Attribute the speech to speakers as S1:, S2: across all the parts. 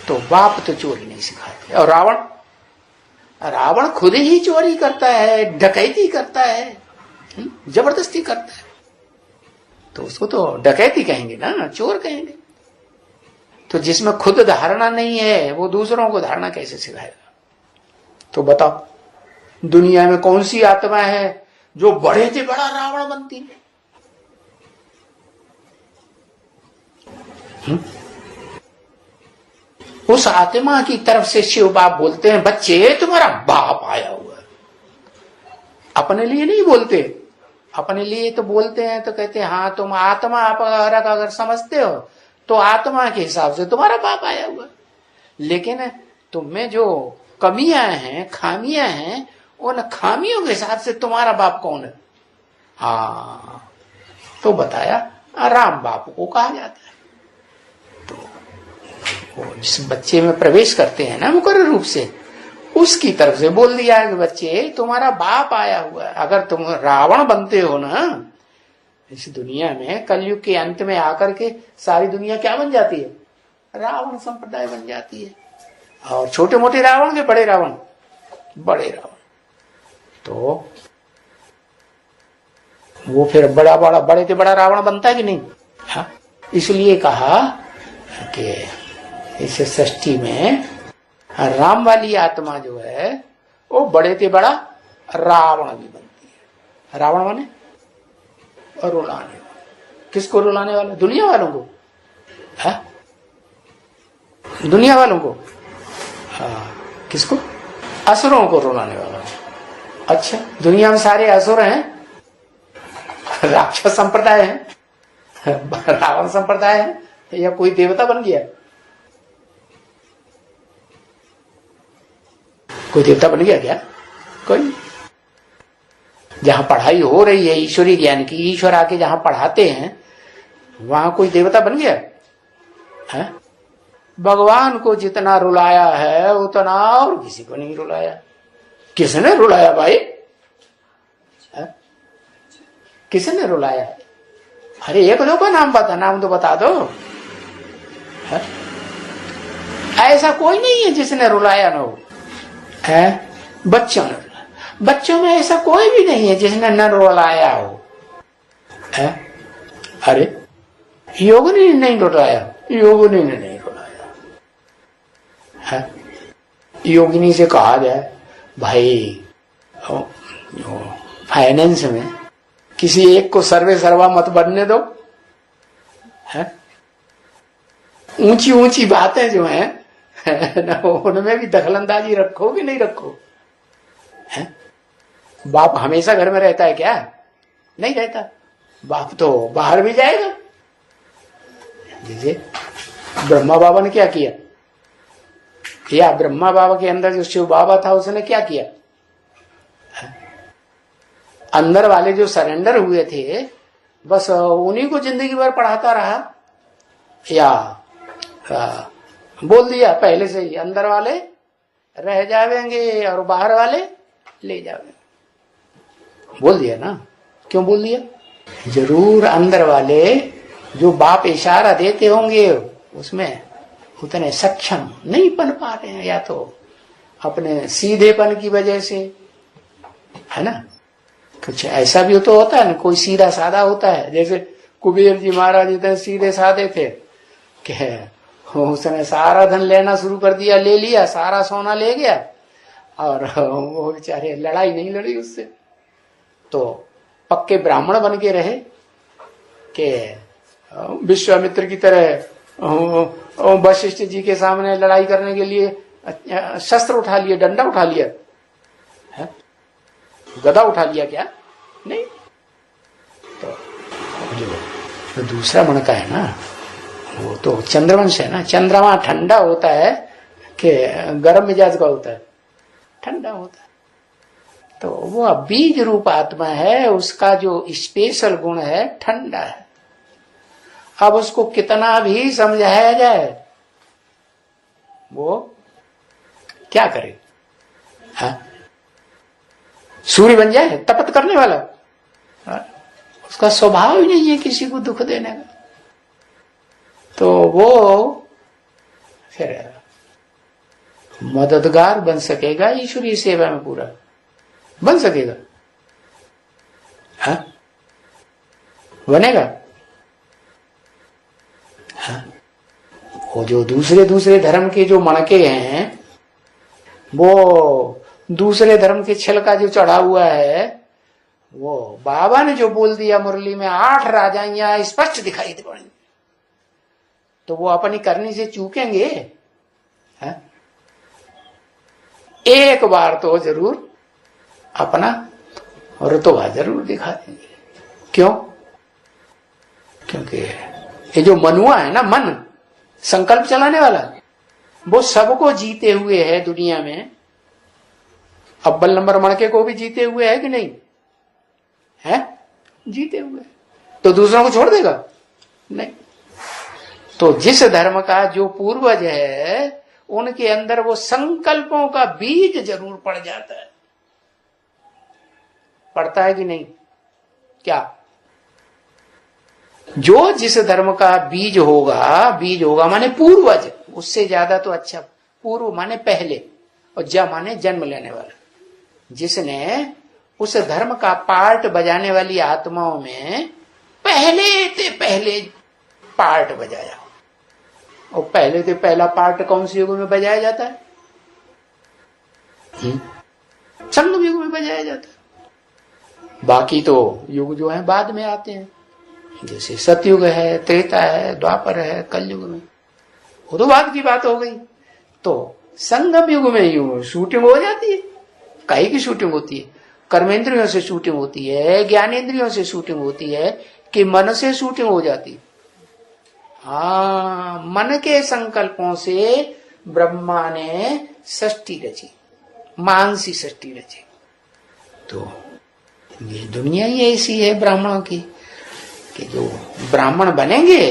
S1: तो बाप तो चोरी नहीं सिखाते। और रावण, रावण खुद ही चोरी करता है, डकैती करता है, जबरदस्ती करता है, तो उसको तो डकैती कहेंगे ना, चोर कहेंगे। तो जिसमें खुद धारणा नहीं है वो दूसरों को धारणा कैसे सिखाएगा? तो बताओ दुनिया में कौन सी आत्मा है जो बड़े से बड़ा रावण बनती है? उस आत्मा की तरफ से शिव बाप बोलते हैं, बच्चे तुम्हारा बाप आया हुआ है। अपने लिए नहीं बोलते, अपने लिए तो बोलते हैं तो कहते हैं हाँ तुम आत्मा अपहारक अगर समझते हो तो आत्मा के हिसाब से तुम्हारा बाप आया हुआ। लेकिन तुम में जो कमियां हैं, खामियां हैं, उन खामियों के हिसाब से तुम्हारा बाप कौन है? हाँ, तो बताया राम बाप को कहा जाता है। तो वो जिस बच्चे में प्रवेश करते हैं ना मुकर्रर रूप से, उसकी तरफ से बोल दिया है कि बच्चे तुम्हारा बाप आया हुआ है। अगर तुम रावण बनते हो ना इस दुनिया में, कलयुग के अंत में आकर के सारी दुनिया क्या बन जाती है? रावण संप्रदाय बन जाती है। और छोटे मोटे रावण के बड़े रावण, बड़े रावण, तो वो फिर बड़ा बड़ा बड़े से बड़ा रावण बनता है कि नहीं? हाँ, इसलिए कहा कि इस सृष्टि में राम वाली आत्मा जो है वो बड़े से बड़ा रावण भी बनती है। रावण माने रुलाने वाला। किसको रुलाने वाला? दुनिया वालों को। है? दुनिया वालों को। हाँ, किसको? असुरों को रुलाने वाला। अच्छा, दुनिया में सारे असुर हैं, राक्षस संप्रदाय है, रावण संप्रदाय है, या कोई देवता बन गया? कोई देवता बन गया क्या? कोई। जहां पढ़ाई हो रही है ईश्वरीय ज्ञान की, ईश्वर आके जहां पढ़ाते हैं वहां कोई देवता बन गया है? भगवान को जितना रुलाया है उतना और किसी को नहीं रुलाया। किसने रुलाया भाई? है? किसने रुलाया? अरे एक दो का नाम बता, नाम तो बता दो। है? ऐसा कोई नहीं है जिसने रुलाया ना हो। है? बच्चों ने, बच्चों में ऐसा कोई भी नहीं है जिसने न रुलाया हो। है? अरे योगिनी ने नहीं रुलाया, योगिनी ने नहीं रुलाया। है? योगिनी से कहा जाए भाई फाइनेंस में किसी एक को सर्वे सर्वा मत बनने दो। है? ऊंची ऊंची बातें जो हैं उनमें भी दखलंदाजी रखो कि नहीं रखो? है? बाप हमेशा घर में रहता है क्या? नहीं रहता। बाप तो बाहर भी जाएगा। जैसे ब्रह्मा बाबा ने क्या किया, या ब्रह्मा बाबा के अंदर जो शिव बाबा था उसने क्या किया? अंदर वाले जो सरेंडर हुए थे बस उन्हीं को जिंदगी भर पढ़ाता रहा, या बोल दिया पहले से ही अंदर वाले रह जाएंगे और बाहर वाले ले जाएंगे? बोल दिया ना। क्यों बोल दिया? जरूर अंदर वाले जो बाप इशारा देते होंगे उसमें उतने सक्षम नहीं बन पा रहे हैं, या तो अपने सीधेपन की वजह से, है ना। कुछ ऐसा भी तो होता है ना, कोई सीधा साधा होता है। जैसे कुबेर जी महाराज इतने सीधे साधे थे कि उसने सारा धन लेना शुरू कर दिया, ले लिया, सारा सोना ले गया, और वो बेचारे लड़ाई नहीं लड़ी उससे, तो पक्के ब्राह्मण बन के रहे कि विश्वामित्र की तरह वशिष्ठ जी के सामने लड़ाई करने के लिए शस्त्र उठा लिए, डंडा उठा लिया, है? गदा उठा लिया क्या? नहीं। तो दूसरा बनता है ना, वो तो चंद्रवंश है ना। चंद्रमा ठंडा होता है कि गर्म मिजाज का होता है? ठंडा होता है। तो वो बीज रूप आत्मा है, उसका जो स्पेशल गुण है ठंडा है। अब उसको कितना भी समझाया जाए वो क्या करे? हाँ? सूर्य बन जाए तपत करने वाला? हाँ? उसका स्वभाव ही नहीं है किसी को दुख देने का। तो वो फिर मददगार बन सकेगा ईश्वरीय सेवा में पूरा बन सकेगा? हाँ, बनेगा? हाँ? वो जो दूसरे दूसरे धर्म के जो मणके हैं, वो दूसरे धर्म के छल का जो चढ़ा हुआ है, वो बाबा ने जो बोल दिया मुरली में 8 राजाइयां स्पष्ट दिखाई दे पड़ेंगी, तो वो अपनी करनी से चूकेंगे? है? एक बार तो जरूर अपना रुतबा जरूर दिखा देंगे। क्यों? क्योंकि ये जो मनुआ है ना, मन संकल्प चलाने वाला, वो सबको जीते हुए है दुनिया में। अव्वल नंबर मणके को भी जीते हुए है कि नहीं है? जीते हुए। तो दूसरों को छोड़ देगा? नहीं। तो जिस धर्म का जो पूर्वज है, उनके अंदर वो संकल्पों का बीज जरूर पड़ जाता है। पड़ता है कि नहीं? क्या? जो जिस धर्म का बीज होगा माने पूर्वज, उससे ज्यादा तो अच्छा। पूर्व माने पहले, और ज माने जन्म लेने वाला। जिसने उस धर्म का पार्ट बजाने वाली आत्माओं में पहले पार्ट बजाया। और पहले से पहला पार्ट कौन से युग में बजाया जाता है? संगम युग में बजाया जाता है। बाकी तो युग जो है बाद में आते हैं, जैसे सतयुग है, त्रेता है, द्वापर है, कलयुग में, वो तो बाद की बात हो गई। तो संगम युग में शूटिंग हो जाती है। काहे की शूटिंग होती है? कर्मेंद्रियों से शूटिंग होती है, ज्ञानेंद्रियों से शूटिंग होती है, कि मन से शूटिंग हो जाती है। हाँ, मन के संकल्पों से ब्रह्मा ने सृष्टि रची, मानसी सृष्टि रची। तो ये दुनिया ही ऐसी है ब्राह्मणों की, कि जो ब्राह्मण बनेंगे,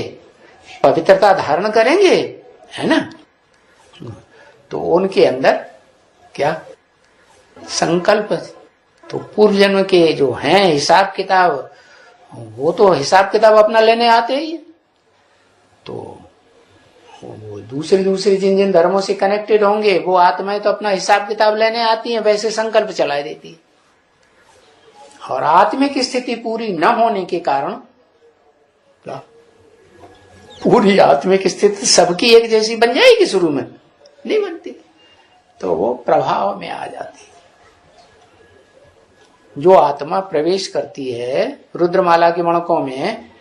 S1: पवित्रता धारण करेंगे, है ना, तो उनके अंदर क्या संकल्प, तो पूर्व जन्म के जो हैं हिसाब किताब, वो तो हिसाब किताब अपना लेने आते ही। तो वो दूसरे जिन जिन धर्मों से कनेक्टेड होंगे, वो आत्माएं तो अपना हिसाब किताब लेने आती हैं, वैसे संकल्प चला देती है। और आत्मिक स्थिति पूरी न होने के कारण क्या पूरी आत्मिक स्थिति सबकी एक जैसी बन जाएगी? शुरू में नहीं बनती, तो वो प्रभाव में आ जाती। जो आत्मा प्रवेश करती है रुद्रमाला के मणकों में,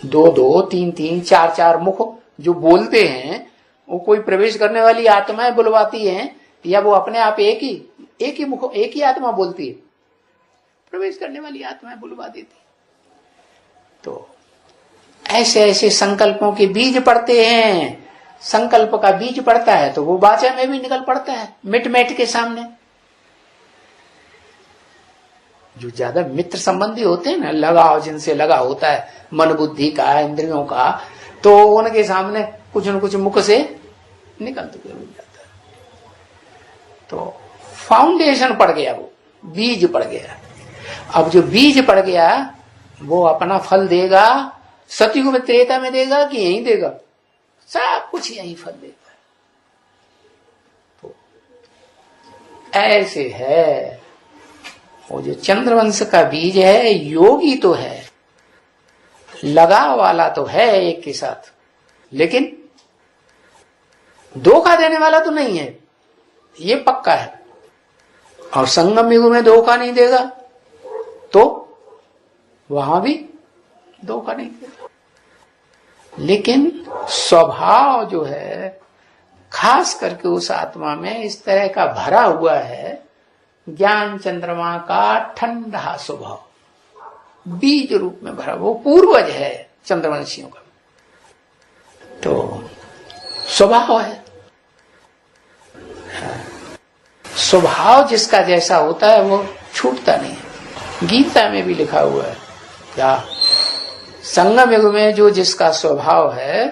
S1: 2-2, 3-3, 4-4 मुख जो बोलते हैं, वो कोई प्रवेश करने वाली आत्माएं बुलवाती हैं, या वो अपने आप एक ही मुख, एक ही आत्मा बोलती है? प्रवेश करने वाली आत्माएं बुलवा देती। तो ऐसे ऐसे संकल्पों के बीज पड़ते हैं। संकल्प का बीज पड़ता है तो वो वाचा में भी निकल पड़ता है, मिट के सामने। जो ज्यादा मित्र संबंधी होते हैं ना, लगाव जिनसे लगा होता है मन बुद्धि का, इंद्रियों का, तो उनके सामने कुछ न कुछ मुख से निकल तो जरूर जाता है। तो फाउंडेशन पड़ गया, वो बीज पड़ गया। अब जो बीज पड़ गया वो अपना फल देगा, सतयुग में त्रेता में देगा कि यहीं देगा? सब कुछ यहीं फल देगा। तो ऐसे है वो जो चंद्रवंश का बीज है, योगी तो है, लगाव वाला तो है एक के साथ, लेकिन धोखा देने वाला तो नहीं है, ये पक्का है। और संगम युग में धोखा नहीं देगा तो वहां भी धोखा नहीं देगा। लेकिन स्वभाव जो है खास करके उस आत्मा में इस तरह का भरा हुआ है, ज्ञान चंद्रमा का ठंडा स्वभाव, बीज रूप में भरा, वो पूर्वज है चंद्रवंशियों का। तो स्वभाव है, स्वभाव जिसका जैसा होता है वो छूटता नहीं है। गीता में भी लिखा हुआ है क्या, संगम युग में जो जिसका स्वभाव है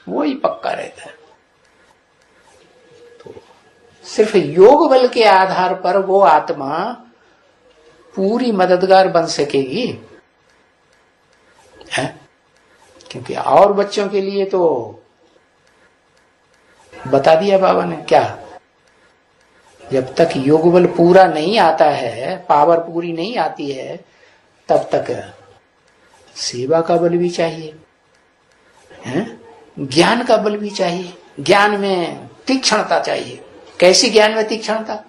S1: वो ही पक्का रहता है। तो सिर्फ योग बल के आधार पर वो आत्मा पूरी मददगार बन सकेगी, है? क्योंकि और बच्चों के लिए तो बता दिया बाबा ने क्या, जब तक योग बल पूरा नहीं आता है, पावर पूरी नहीं आती है, तब तक सेवा का बल भी चाहिए, ज्ञान का बल भी चाहिए, ज्ञान में तीक्ष्णता चाहिए। कैसी ज्ञान में तीक्ष्णता?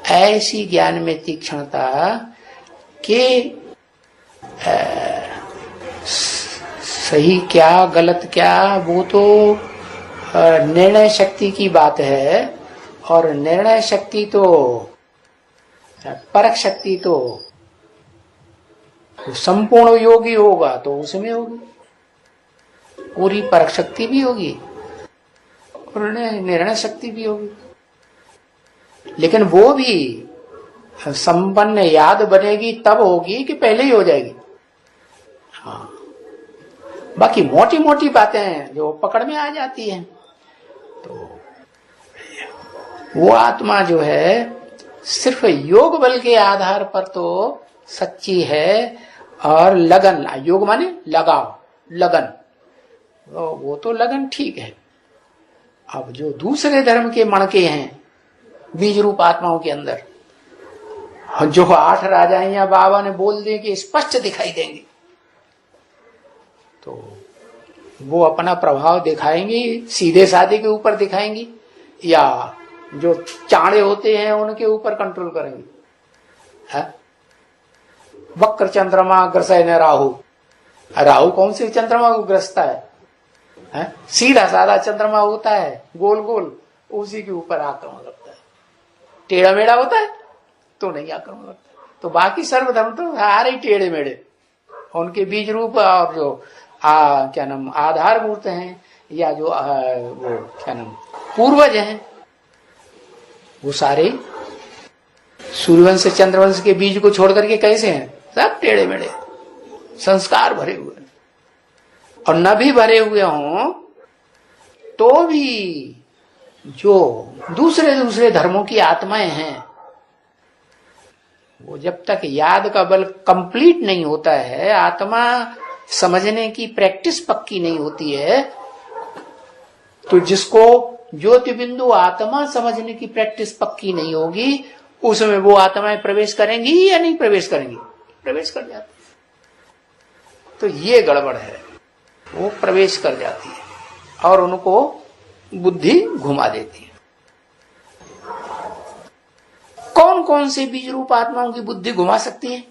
S1: ऐसी ज्ञान में तीक्ष्णता कि सही क्या गलत क्या वो तो निर्णय शक्ति की बात है, और निर्णय शक्ति तो परख शक्ति तो संपूर्ण योगी होगा तो उसमें होगी, पूरी परख शक्ति भी होगी और निर्णय शक्ति भी होगी। लेकिन वो भी संपन्न याद बनेगी तब होगी कि पहले ही हो जाएगी। हाँ, बाकी मोटी मोटी बातें जो पकड़ में आ जाती हैं, तो वो आत्मा जो है सिर्फ योग बल के आधार पर तो सच्ची है, और लगन, योग माने लगाव, लगन, वो तो लगन ठीक है। अब जो दूसरे धर्म के मणके हैं बीज रूप आत्माओं के अंदर, जो 8 राजाइयां बाबा ने बोल दी कि स्पष्ट दिखाई देंगी, तो वो अपना प्रभाव दिखाएंगी, सीधे साधे के ऊपर दिखाएंगी या जो चाड़े होते हैं उनके ऊपर कंट्रोल करेंगी। वक्र चंद्रमा ग्रसय न राहु, राहु कौन से चंद्रमा को ग्रसता है? सीधा साधा चंद्रमा होता है गोल गोल, उसी के ऊपर आक्रमण लगता है। टेढ़ा मेढ़ा होता है तो नहीं आक्रमण लगता। तो बाकी सर्वधर्म तो सारे ही टेढ़े मेढ़े, उनके बीज रूप और जो क्या नाम आधार मूर्त हैं या जो वो क्या नाम पूर्वज हैं, वो सारे सूर्यवंश चंद्रवंश के बीज को छोड़ करके कैसे हैं? सब टेढ़े मेढ़े, संस्कार भरे हुए। और न भी भरे हुए हों तो भी जो दूसरे दूसरे धर्मों की आत्माएं हैं, वो जब तक याद का बल कंप्लीट नहीं होता है, आत्मा समझने की प्रैक्टिस पक्की नहीं होती है, तो जिसको ज्योति बिंदु आत्मा समझने की प्रैक्टिस पक्की नहीं होगी, उसमें वो आत्माएं प्रवेश करेंगी या नहीं प्रवेश करेंगी? प्रवेश कर जाती है। तो ये गड़बड़ है, वो प्रवेश कर जाती है और उनको बुद्धि घुमा देती है। कौन कौन से बीज रूप आत्माओं की बुद्धि घुमा सकती है,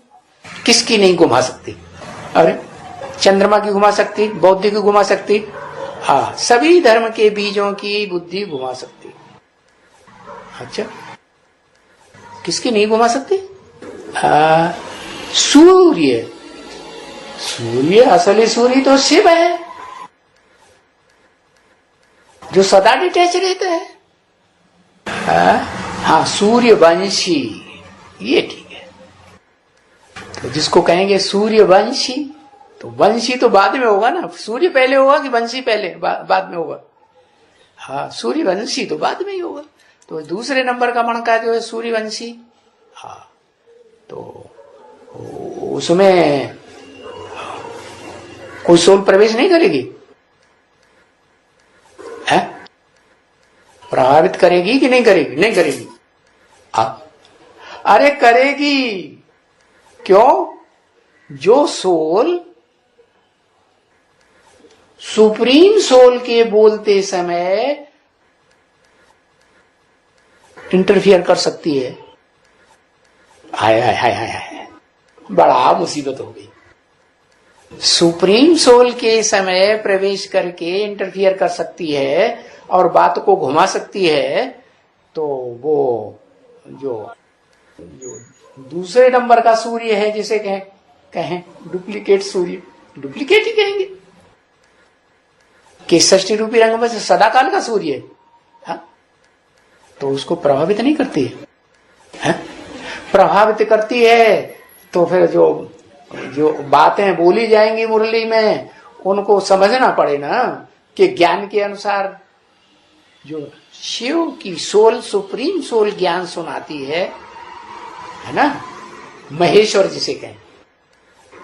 S1: किसकी नहीं घुमा सकती? अरे चंद्रमा की घुमा सकती, बौद्ध की घुमा सकती, हाँ, सभी धर्म के बीजों की बुद्धि घुमा सकती। अच्छा, किसकी नहीं घुमा सकती? सूर्य, सूर्य असली सूर्य तो शिव है जो सदा डिटैच रहते हैं। हाँ, सूर्यवंशी, ये ठीक है। तो जिसको कहेंगे सूर्यवंशी, तो वंशी तो बाद में होगा ना, सूर्य पहले होगा कि वंशी पहले बाद में होगा? हाँ, सूर्यवंशी तो बाद में ही होगा। तो दूसरे नंबर का मणका जो है सूर्यवंशी, हाँ, तो उसमें कोई सोल प्रवेश नहीं करेगी, है? प्रभावित करेगी कि नहीं करेगी? नहीं करेगी। अरे करेगी, क्यों? जो सोल सुप्रीम सोल के बोलते समय इंटरफियर कर सकती है, हाय हाय हाय हाय हाय, बड़ा मुसीबत हो गई। सुप्रीम सोल के समय प्रवेश करके इंटरफियर कर सकती है और बात को घुमा सकती है, तो वो जो दूसरे नंबर का सूर्य है, जिसे कहें डुप्लीकेट सूर्य, डुप्लीकेट ही कहेंगे कि षष्ठी रूपी रंग में सदाकाल का सूर्य है, हाँ? तो उसको प्रभावित नहीं करती है, प्रभावित करती है तो फिर जो बातें बोली जाएंगी मुरली में, उनको समझना पड़े ना कि ज्ञान के अनुसार जो शिव की सोल, सुप्रीम सोल ज्ञान सुनाती है ना, महेश्वर जिसे कहें,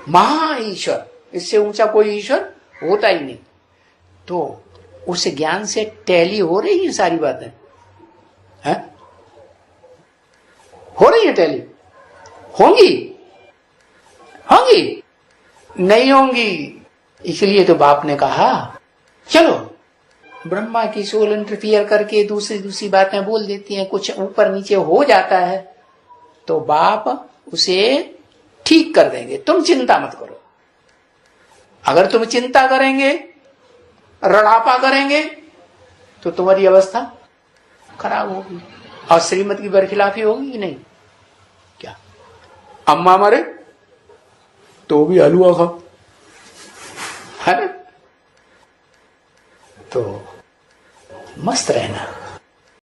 S1: महा ईश्वर, इससे ऊंचा कोई ईश्वर होता ही नहीं। तो उस ज्ञान से टैली हो रही है सारी बातें, हैं? हो रही है टैली? होंगी? होंगी? नहीं होंगी। इसलिए तो बाप ने कहा चलो, ब्रह्मा की सोल इंटरफियर करके दूसरी बातें बोल देती हैं, कुछ ऊपर नीचे हो जाता है तो बाप उसे ठीक कर देंगे, तुम चिंता मत करो। अगर तुम चिंता करेंगे, रड़ापा करेंगे तो तुम्हारी अवस्था खराब होगी और श्रीमत की बरखिलाफी होगी कि नहीं? क्या अम्मा मरे तो भी हलवा खाओ, है ना? तो मस्त रहना।